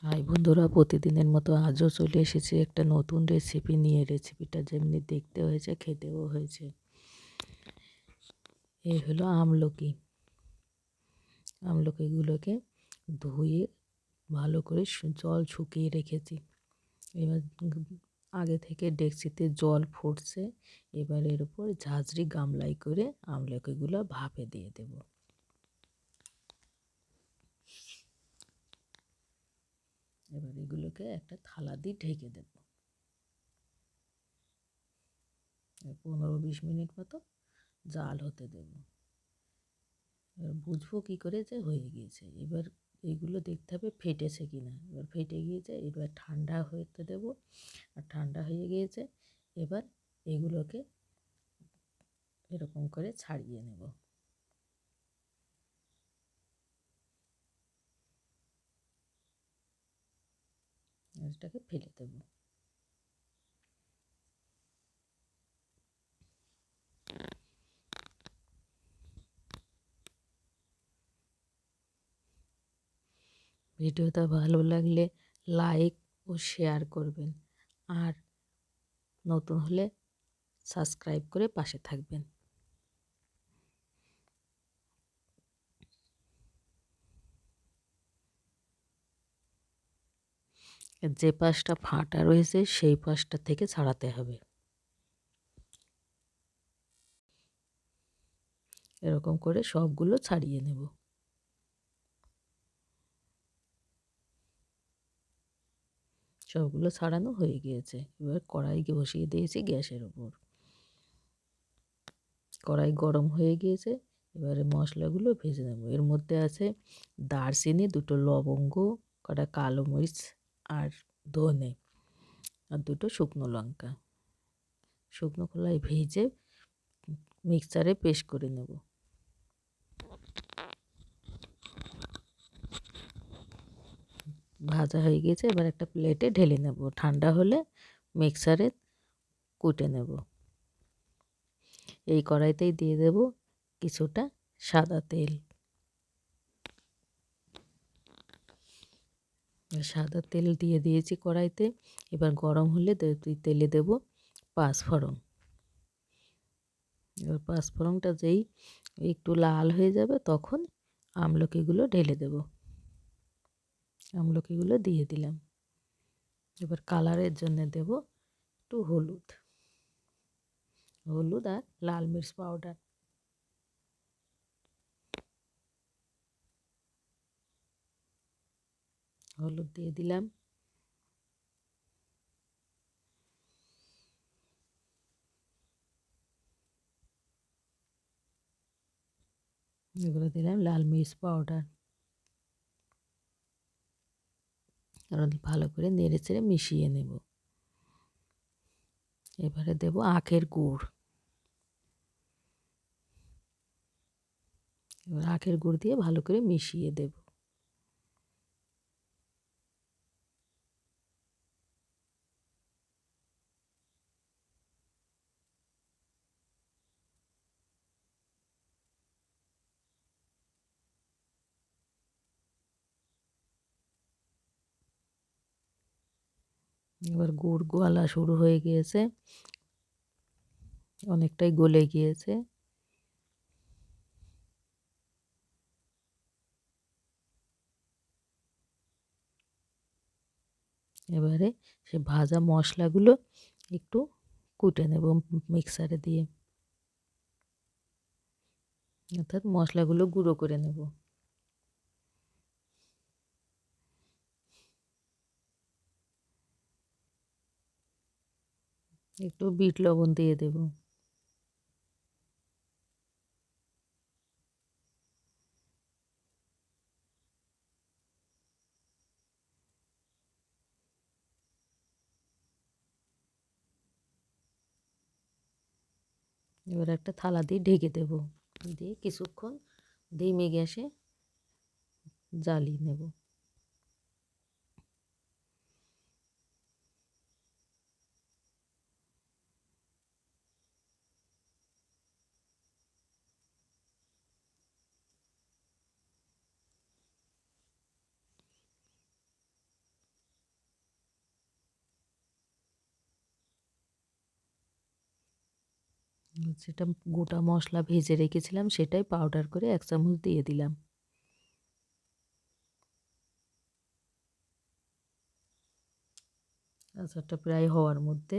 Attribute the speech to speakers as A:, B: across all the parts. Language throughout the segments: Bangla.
A: হাই বন্ধুরা, প্রতিদিনের মতো আজও চলে এসেছি একটা নতুন রেসিপি নিয়ে। রেসিপিটা যেমনি দেখতে হয়েছে খেতেও হয়েছে। এই হলো আমলকি। আমলকিগুলোকে ধুয়ে ভালো করে জল শুকিয়ে রেখেছি। এবার আগে থেকে ডেকচিতে জল ফুটছে। এবার এর উপর ঝাঁঝরি গামলায় করে আমলকিগুলো ভাপে দিয়ে দেব। এবার এগুলোকে একটা থালা দিয়ে ঢেকে দেব। 15-20 মিনিট মতো জাল হতে দেব। এবার বুঝবো কী করে যে হয়ে গিয়েছে। এবার এইগুলো দেখতে হবে ফেটেছে কি না। এবার ফেটে গিয়েছে, এবার ঠান্ডা হতে দেব। আর ঠান্ডা হয়ে গিয়েছে, এবার এগুলোকে এরকম করে ছাড়িয়ে নেব। এটাকে ফেলে দেব। ভিডিওটা ভালো লাগলে লাইক ও শেয়ার করবেন, আর নতুন হলে সাবস্ক্রাইব করে পাশে থাকবেন। যে পাশটা ফাটা রয়েছে সেই পাশটা থেকে ছাড়াতে হবে। এরকম করে সবগুলো ছাড়িয়ে নেব। সবগুলো ছাড়ানো হয়ে গিয়েছে। এবার কড়াই বসিয়ে দিয়েছি গ্যাসের উপর। কড়াই গরম হয়ে গিয়েছে। এবারে মশলাগুলো ভেজে নেব। এর মধ্যে আছে দারচিনি, 2টো লবঙ্গ, কটা কালো মরিচ আর ধনে, আর 2টো শুকনো লঙ্কা। শুকনো খোলায় ভেজে মিক্সচারে পেস্ট করে নেব। ভাজা হয়ে গেছে, এবার একটা প্লেটে ঢেলে নেব। ঠান্ডা হলে মিক্সারে কুটে নেব। এই কড়াইতেই দিয়ে দেব কিছুটা সাদা তেল। সাদা তেল দিয়ে দিয়েছি কড়াইতে। এবার গরম হলে তেলে দেব পাঁচফোড়ন। এবার পাঁচফোড়নটা যেই একটু লাল হয়ে যাবে তখন আমলকিগুলো ঢেলে দেব। আমলকিগুলো দিয়ে দিলাম। এবার কালারের জন্য দেব একটু হলুদ আর লাল মির্চ পাউডার। হলুদ দিয়ে দিলাম। এগুলো দিলাম লাল মির্চ পাউডার। আর ভালো করে নেড়ে চেড়ে মিশিয়ে নেব। এবারে দেব আখের গুড়। এবার আখের গুড় দিয়ে ভালো করে মিশিয়ে দেব। এবার গুড় গলা শুরু হয়ে গিয়েছে, অনেকটাই গলে গিয়েছে। এবারে সে ভাজা মশলাগুলো একটু কুটে নেব মিক্সারে দিয়ে, অর্থাৎ মশলাগুলো গুঁড়ো করে নেব। একটু বিট লবণ দিয়ে দেব। এবার একটা থালা দিয়ে ঢেকে দেব, দিয়ে কিছুক্ষণ ধিমে গ্যাসে জ্বালিয়ে নেব। যেটা গোটা মশলা ভেজে রেখেছিলাম সেটাই পাউডার করে 1 চামচ দিয়ে দিলাম। আচারটা প্রায় হওয়ার মধ্যে।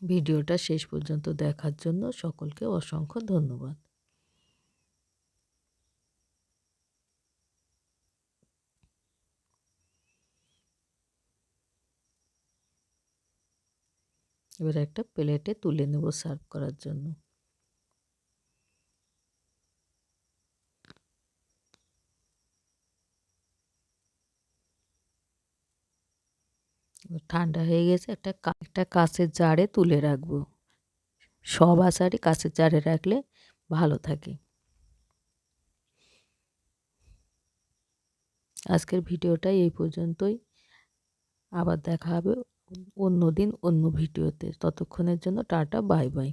A: ভিডিওটা শেষ পর্যন্ত দেখার জন্য সকলকে অসংখ্য ধন্যবাদ। এবার একটা প্লেটে তুলে নেব সার্ভ করার জন্য। এবার ঠান্ডা হয়ে গেছে, একটা কাঁচের জারে তুলে রাখবো। সব আচারই কাঁচের জারে রাখলে ভালো থাকে। আজকের ভিডিওটা এই পর্যন্তই। আবার দেখা হবে অন্য দিন অন্য ভিডিওতে। ততক্ষণের জন্য টাটা, বাই বাই।